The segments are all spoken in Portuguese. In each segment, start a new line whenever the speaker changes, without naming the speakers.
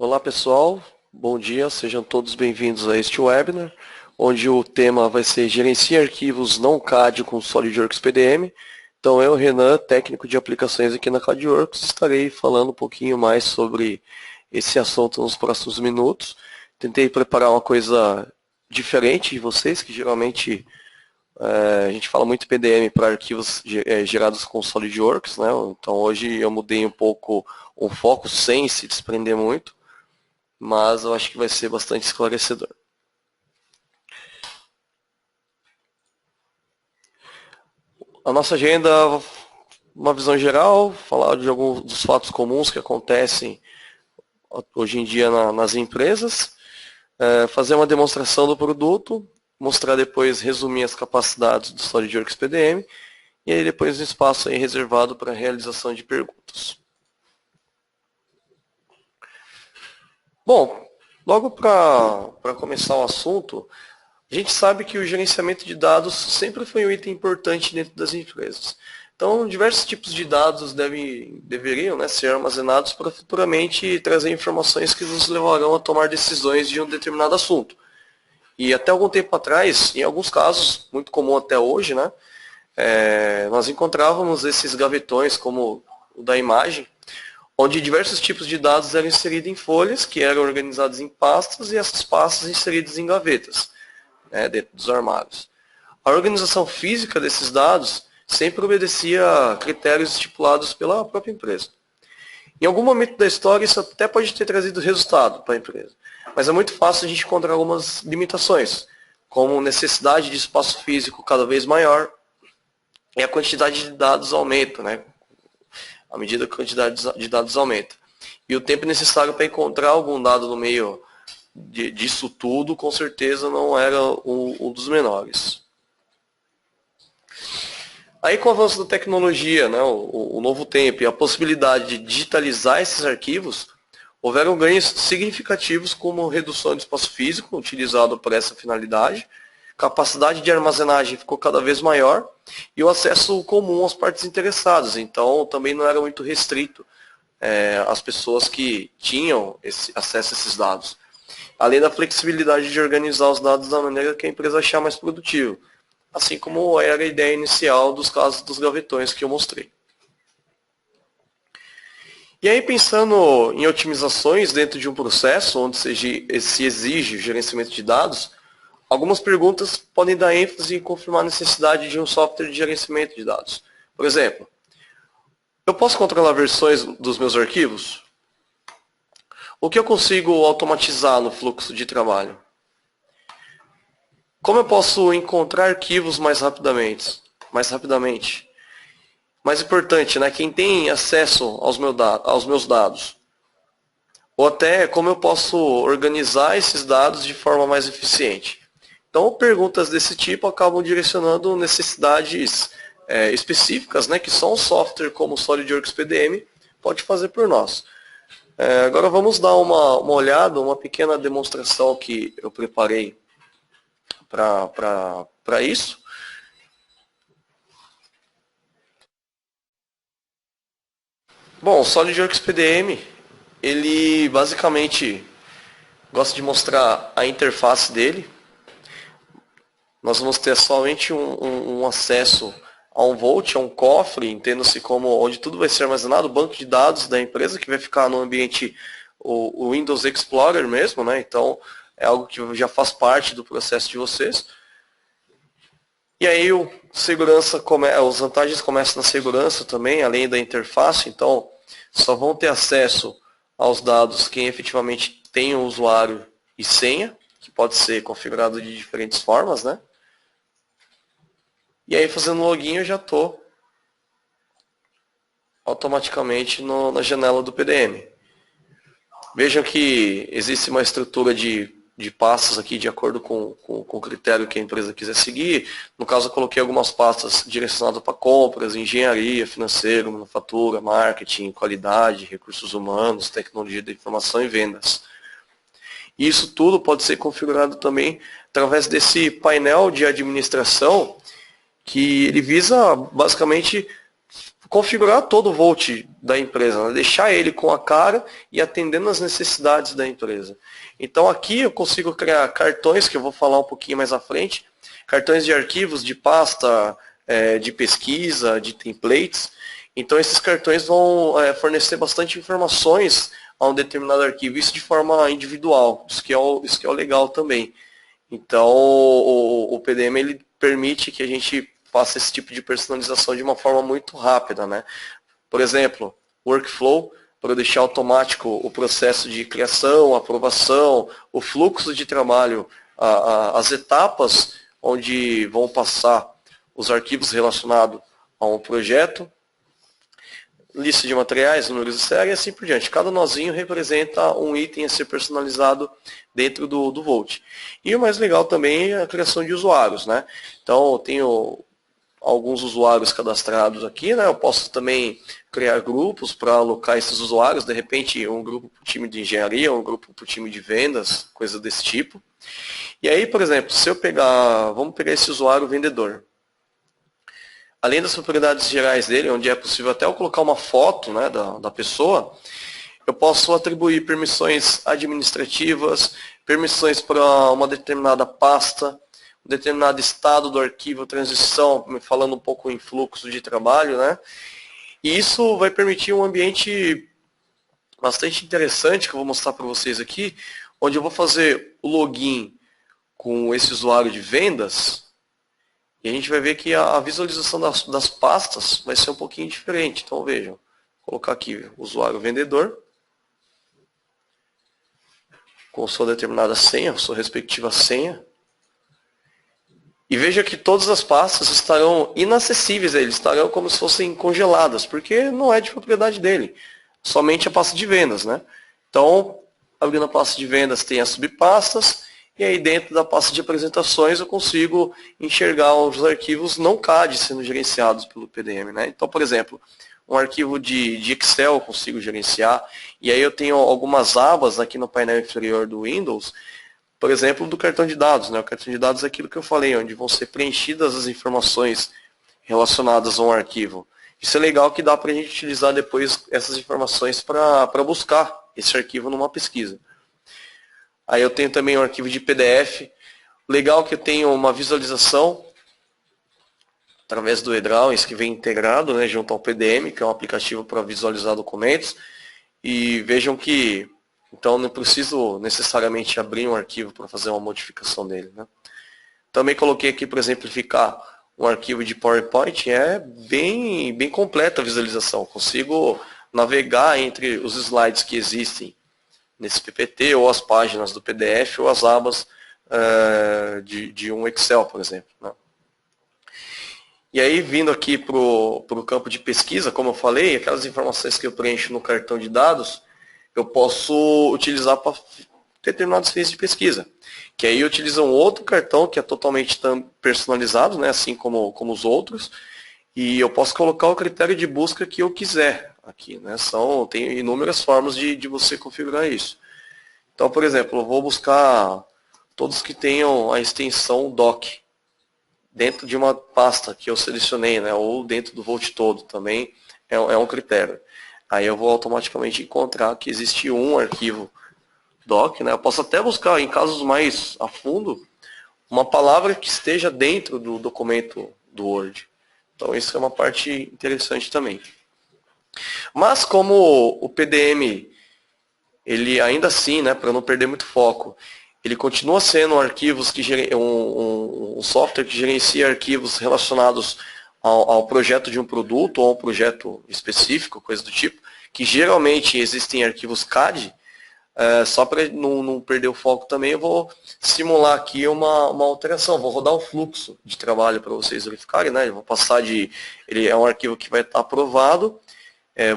Olá pessoal, bom dia, sejam todos bem-vindos a este webinar, onde o tema vai ser Gerencie arquivos não CAD com SolidWorks PDM. Então eu, Renan, técnico de aplicações aqui na CADWorks, estarei falando um pouquinho mais sobre esse assunto nos próximos minutos. Tentei preparar uma coisa diferente de vocês, que geralmente a gente fala muito PDM para arquivos gerados com SolidWorks, né? Então hoje eu mudei um pouco o foco sem se desprender muito, mas eu acho que vai ser bastante esclarecedor. A nossa agenda, uma visão geral, falar de alguns dos fatos comuns que acontecem hoje em dia nas empresas, fazer uma demonstração do produto, mostrar depois, resumir as capacidades do SolidWorks PDM, e aí depois um espaço aí reservado para a realização de perguntas. Bom, logo para começar o assunto, a gente sabe que o gerenciamento de dados sempre foi um item importante dentro das empresas. Então, diversos tipos de dados deveriam, né, ser armazenados para futuramente trazer informações que nos levarão a tomar decisões de um determinado assunto. E até algum tempo atrás, em alguns casos, muito comum até hoje, né, nós encontrávamos esses gavetões, como o da imagem, onde diversos tipos de dados eram inseridos em folhas, que eram organizadas em pastas, e essas pastas inseridas em gavetas, né, dentro dos armários. A organização física desses dados sempre obedecia a critérios estipulados pela própria empresa. Em algum momento da história, isso até pode ter trazido resultado para a empresa, mas é muito fácil a gente encontrar algumas limitações, como necessidade de espaço físico cada vez maior, e a quantidade de dados aumenta, né, à medida que a quantidade de dados aumenta. E o tempo necessário para encontrar algum dado no meio disso tudo, com certeza não era um dos menores. Aí com o avanço da tecnologia, né, o novo tempo e a possibilidade de digitalizar esses arquivos, houveram ganhos significativos como redução de espaço físico utilizado para essa finalidade, capacidade de armazenagem ficou cada vez maior e o acesso comum às partes interessadas. Então também não era muito restrito às pessoas que tinham acesso a esses dados. Além da flexibilidade de organizar os dados da maneira que a empresa achar mais produtivo, assim como era a ideia inicial dos casos dos gavetões que eu mostrei. E aí, pensando em otimizações dentro de um processo onde se exige o gerenciamento de dados, algumas perguntas podem dar ênfase e confirmar a necessidade de um software de gerenciamento de dados. Por exemplo, eu posso controlar versões dos meus arquivos? O que eu consigo automatizar no fluxo de trabalho? Como eu posso encontrar arquivos mais rapidamente? Mais importante, né, quem tem acesso aos meus dados? Ou até como eu posso organizar esses dados de forma mais eficiente? Então, perguntas desse tipo acabam direcionando necessidades específicas, né, que só um software como o SolidWorks PDM pode fazer por nós. Agora vamos dar uma olhada, uma pequena demonstração que eu preparei para isso. Bom, o SolidWorks PDM, ele basicamente gosta de mostrar a interface dele. Nós vamos ter somente um acesso a um vault, a um cofre, entenda-se como onde tudo vai ser armazenado, o banco de dados da empresa, que vai ficar no ambiente, o Windows Explorer mesmo, né? Então, é algo que já faz parte do processo de vocês. E aí, as vantagens começam na segurança também, além da interface. Então, só vão ter acesso aos dados quem efetivamente tem o usuário e senha, que pode ser configurado de diferentes formas, né? E aí, fazendo login, eu já estou automaticamente na janela do PDM. Vejam que existe uma estrutura de pastas aqui de acordo com o critério que a empresa quiser seguir. No caso, eu coloquei algumas pastas direcionadas para compras, engenharia, financeiro, manufatura, marketing, qualidade, recursos humanos, tecnologia da informação e vendas. E isso tudo pode ser configurado também através desse painel de administração, que ele visa basicamente configurar todo o Vault da empresa, né? Deixar ele com a cara e atendendo às necessidades da empresa. Então aqui eu consigo criar cartões, que eu vou falar um pouquinho mais à frente, cartões de arquivos, de pasta, de pesquisa, de templates. Então esses cartões vão fornecer bastante informações a um determinado arquivo, isso de forma individual, isso que é o legal também. Então o PDM ele permite que a gente faça esse tipo de personalização de uma forma muito rápida, né? Por exemplo, workflow, para deixar automático o processo de criação, aprovação, o fluxo de trabalho, as etapas onde vão passar os arquivos relacionados a um projeto, lista de materiais, números de série e assim por diante. Cada nozinho representa um item a ser personalizado dentro do Vault. E o mais legal também é a criação de usuários, né? Então eu tenho alguns usuários cadastrados aqui, né? Eu posso também criar grupos para alocar esses usuários, de repente um grupo para o time de engenharia, um grupo para o time de vendas, coisa desse tipo. E aí, por exemplo, se eu pegar, vamos pegar esse usuário vendedor. Além das propriedades gerais dele, onde é possível até eu colocar uma foto, né, da pessoa, eu posso atribuir permissões administrativas, permissões para uma determinada pasta, um determinado estado do arquivo, transição, falando um pouco em fluxo de trabalho, né? E isso vai permitir um ambiente bastante interessante, que eu vou mostrar para vocês aqui, onde eu vou fazer o login com esse usuário de vendas, e a gente vai ver que a visualização das pastas vai ser um pouquinho diferente. Então vejam, vou colocar aqui usuário vendedor, com sua determinada senha, sua respectiva senha. E veja que todas as pastas estarão inacessíveis a ele, estarão como se fossem congeladas, porque não é de propriedade dele, somente a pasta de vendas, né? Então, abrindo a pasta de vendas tem as subpastas, e aí dentro da pasta de apresentações eu consigo enxergar os arquivos não CAD sendo gerenciados pelo PDM, né? Então, por exemplo, um arquivo de Excel eu consigo gerenciar, e aí eu tenho algumas abas aqui no painel inferior do Windows, por exemplo, do cartão de dados, né? O cartão de dados é aquilo que eu falei, onde vão ser preenchidas as informações relacionadas a um arquivo. Isso é legal que dá para a gente utilizar depois essas informações para buscar esse arquivo numa pesquisa. Aí eu tenho também um arquivo de PDF. Legal que eu tenho uma visualização através do eDrawings que vem integrado, né, junto ao PDM, que é um aplicativo para visualizar documentos. E vejam que então não preciso necessariamente abrir um arquivo para fazer uma modificação dele, né? Também coloquei aqui para exemplificar um arquivo de PowerPoint, é bem completa a visualização. Consigo navegar entre os slides que existem nesse PPT, ou as páginas do PDF, ou as abas de um Excel, por exemplo, né? E aí, vindo aqui para o campo de pesquisa, como eu falei, aquelas informações que eu preencho no cartão de dados, eu posso utilizar para determinados fins de pesquisa. Que aí utiliza um outro cartão que é totalmente personalizado, né, assim como os outros, e eu posso colocar o critério de busca que eu quiser aqui, né? Tem inúmeras formas de você configurar isso. Então, por exemplo, eu vou buscar todos que tenham a extensão doc dentro de uma pasta que eu selecionei, né, ou dentro do Vault todo também é um critério. Aí eu vou automaticamente encontrar que existe um arquivo doc, né? Eu posso até buscar, em casos mais a fundo, uma palavra que esteja dentro do documento do Word. Então isso é uma parte interessante também. Mas como o PDM, ele ainda assim, né, para não perder muito foco, ele continua sendo arquivos que um software que gerencia arquivos relacionados ao projeto de um produto ou a um projeto específico, coisa do tipo, que geralmente existem arquivos CAD. Só para não perder o foco também, eu vou simular aqui uma alteração. Vou rodar um fluxo de trabalho para vocês verificarem, né? Eu vou passar ele é um arquivo que vai estar aprovado.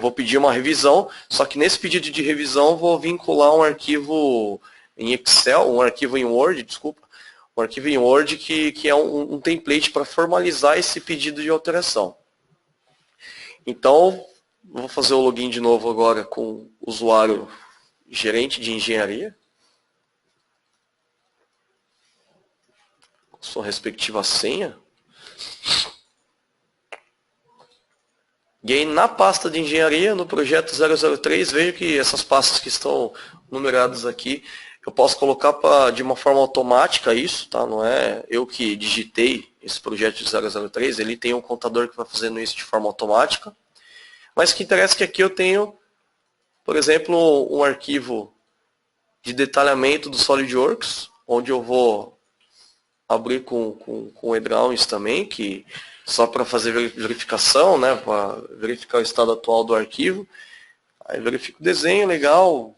Vou pedir uma revisão, só que nesse pedido de revisão vou vincular um arquivo em Excel, um arquivo em Word, desculpa, um arquivo em Word que é um template para formalizar esse pedido de alteração. Então, vou fazer o login de novo agora com o usuário gerente de engenharia, com sua respectiva senha. E aí na pasta de engenharia, no projeto 003, vejo que essas pastas que estão numeradas aqui, eu posso colocar de uma forma automática isso, tá? Não é eu que digitei esse projeto de 003, ele tem um contador que vai fazendo isso de forma automática. Mas o que interessa é que aqui eu tenho, por exemplo, um arquivo de detalhamento do SolidWorks, onde eu vou abrir com o eDrawings também, que só para fazer verificação, né, para verificar o estado atual do arquivo. Aí verifico o desenho, legal.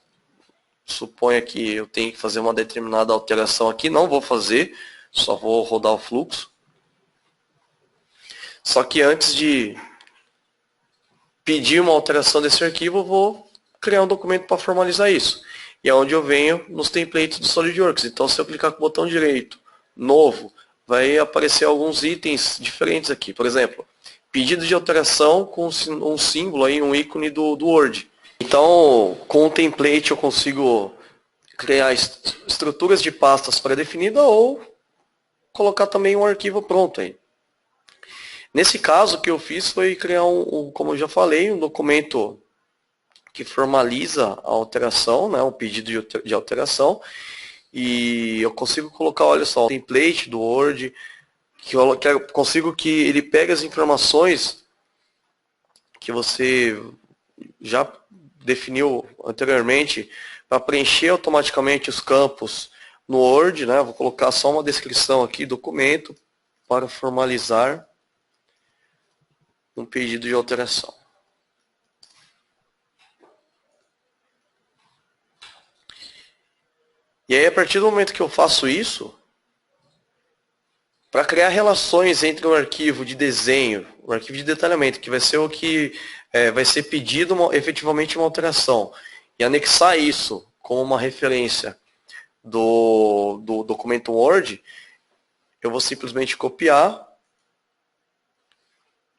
Suponha que eu tenho que fazer uma determinada alteração aqui, não vou fazer, só vou rodar o fluxo. Só que antes de pedir uma alteração desse arquivo, eu vou criar um documento para formalizar isso. E é onde eu venho nos templates do SolidWorks. Então, se eu clicar com o botão direito, novo, vai aparecer alguns itens diferentes aqui. Por exemplo, pedido de alteração com um símbolo, aí, um ícone do Word. Então, com o template eu consigo criar estruturas de pastas pré-definidas ou colocar também um arquivo pronto aí. Nesse caso, o que eu fiz foi criar como eu já falei, um documento que formaliza a alteração, né, um pedido de alteração, e eu consigo colocar, olha só, o template do Word, que eu consigo que ele pegue as informações que você já definiu anteriormente para preencher automaticamente os campos no Word, né? Vou colocar só uma descrição aqui, documento para formalizar um pedido de alteração. E aí, a partir do momento que eu faço isso, para criar relações entre o arquivo de desenho, o arquivo de detalhamento, que vai ser o que vai ser pedido efetivamente uma alteração, e anexar isso como uma referência do documento Word, eu vou simplesmente copiar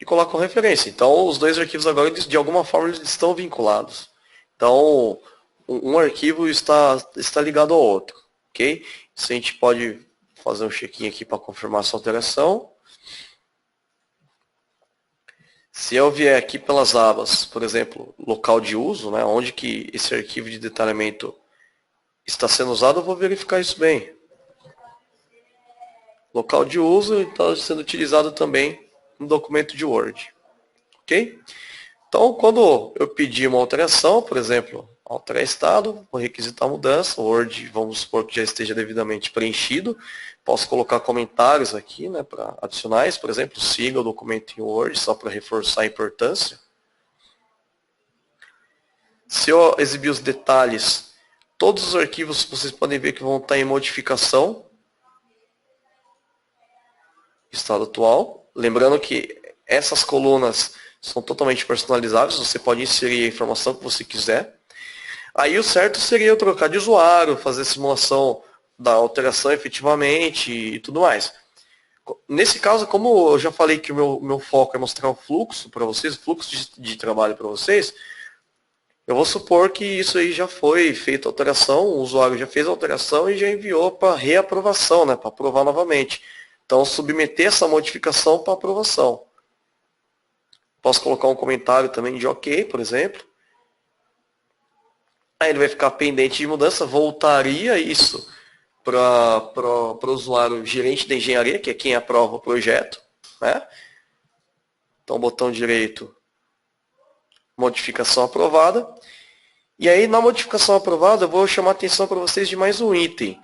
e coloco como referência. Então, os dois arquivos agora, de alguma forma, eles estão vinculados. Então, um arquivo está ligado ao outro, ok? Isso a gente pode fazer um check-in aqui para confirmar essa alteração. Se eu vier aqui pelas abas, por exemplo, local de uso, né, onde que esse arquivo de detalhamento está sendo usado, eu vou verificar isso bem. Local de uso está sendo utilizado também no documento de Word. Ok? Então, quando eu pedir uma alteração, por exemplo, alterar estado, vou requisitar a mudança, o Word, vamos supor que já esteja devidamente preenchido. Posso colocar comentários aqui, né, para adicionais, por exemplo, siga o documento em Word, só para reforçar a importância. Se eu exibir os detalhes, todos os arquivos vocês podem ver que vão estar em modificação. Estado atual. Lembrando que essas colunas são totalmente personalizáveis, você pode inserir a informação que você quiser. Aí o certo seria eu trocar de usuário, fazer simulação da alteração efetivamente e tudo mais. Nesse caso, como eu já falei que o meu foco é mostrar o fluxo para vocês, o fluxo de trabalho para vocês, eu vou supor que isso aí já foi feita a alteração, o usuário já fez a alteração e já enviou para reaprovação, né, para aprovar novamente. Então, submeter essa modificação para aprovação. Posso colocar um comentário também de OK, por exemplo. Aí ele vai ficar pendente de mudança, voltaria isso para o usuário gerente da engenharia, que é quem aprova o projeto, né? Então, botão direito, modificação aprovada. E aí, na modificação aprovada, eu vou chamar a atenção para vocês de mais um item.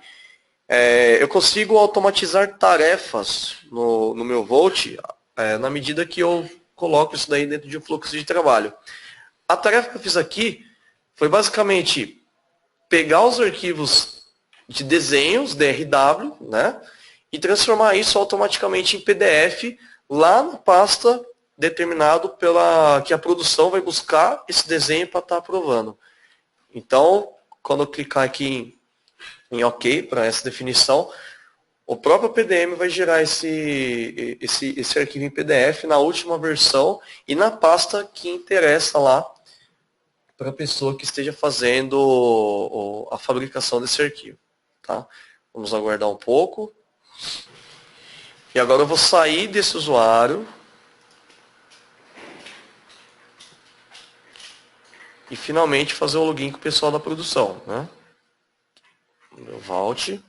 Eu consigo automatizar tarefas no meu Volt na medida que eu coloco isso daí dentro de um fluxo de trabalho. A tarefa que eu fiz aqui foi basicamente pegar os arquivos de desenhos, DRW, né, e transformar isso automaticamente em PDF lá na pasta determinado que a produção vai buscar esse desenho para estar aprovando. Então, quando eu clicar aqui em OK para essa definição, o próprio PDM vai gerar esse arquivo em PDF na última versão e na pasta que interessa lá para a pessoa que esteja fazendo a fabricação desse arquivo. Tá? Vamos aguardar um pouco. E agora eu vou sair desse usuário. e finalmente fazer o login com o pessoal da produção, né? Eu volte,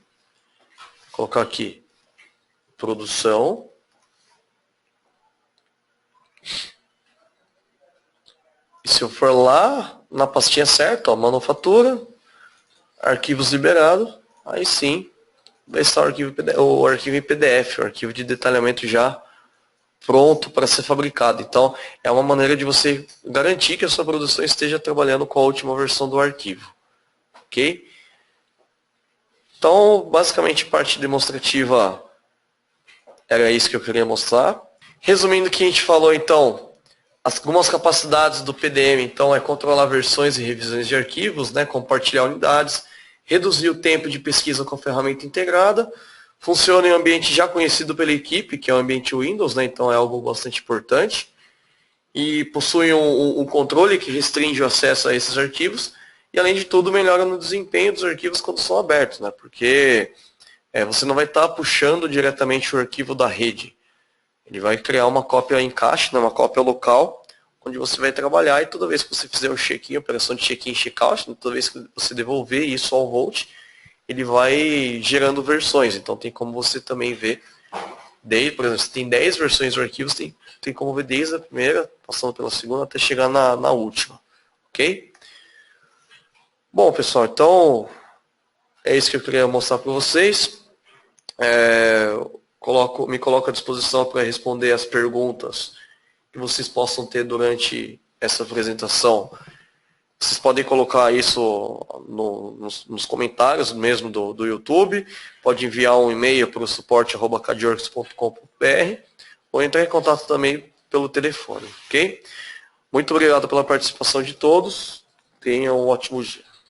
colocar aqui produção, e se eu for lá na pastinha certa, ó, manufatura, arquivos liberados, aí sim vai estar o arquivo em PDF, o arquivo de detalhamento já pronto para ser fabricado. Então, é uma maneira de você garantir que a sua produção esteja trabalhando com a última versão do arquivo. Ok? Então, basicamente, parte demonstrativa era isso que eu queria mostrar. Resumindo o que a gente falou, então, algumas capacidades do PDM, então, é controlar versões e revisões de arquivos, né, compartilhar unidades, reduzir o tempo de pesquisa com a ferramenta integrada, funciona em um ambiente já conhecido pela equipe, que é o ambiente Windows, né, então é algo bastante importante, e possui um controle que restringe o acesso a esses arquivos, e além de tudo melhora no desempenho dos arquivos quando são abertos, né, porque você não vai estar puxando diretamente o arquivo da rede. Ele vai criar uma cópia em caixa, né, uma cópia local, onde você vai trabalhar, e toda vez que você fizer o check-in, operação de check-in e check-out, toda vez que você devolver isso ao Volt, ele vai gerando versões. Então tem como você também ver, por exemplo, se tem 10 versões do arquivo, tem como ver desde a primeira, passando pela segunda, até chegar na última. Ok? Bom, pessoal, então é isso que eu queria mostrar para vocês. Me coloco à disposição para responder as perguntas que vocês possam ter durante essa apresentação. Vocês podem colocar isso nos comentários mesmo do YouTube, pode enviar um e-mail para o suporte@cadworks.com.br ou entrar em contato também pelo telefone, ok? Muito obrigado pela participação de todos, tenham um ótimo dia.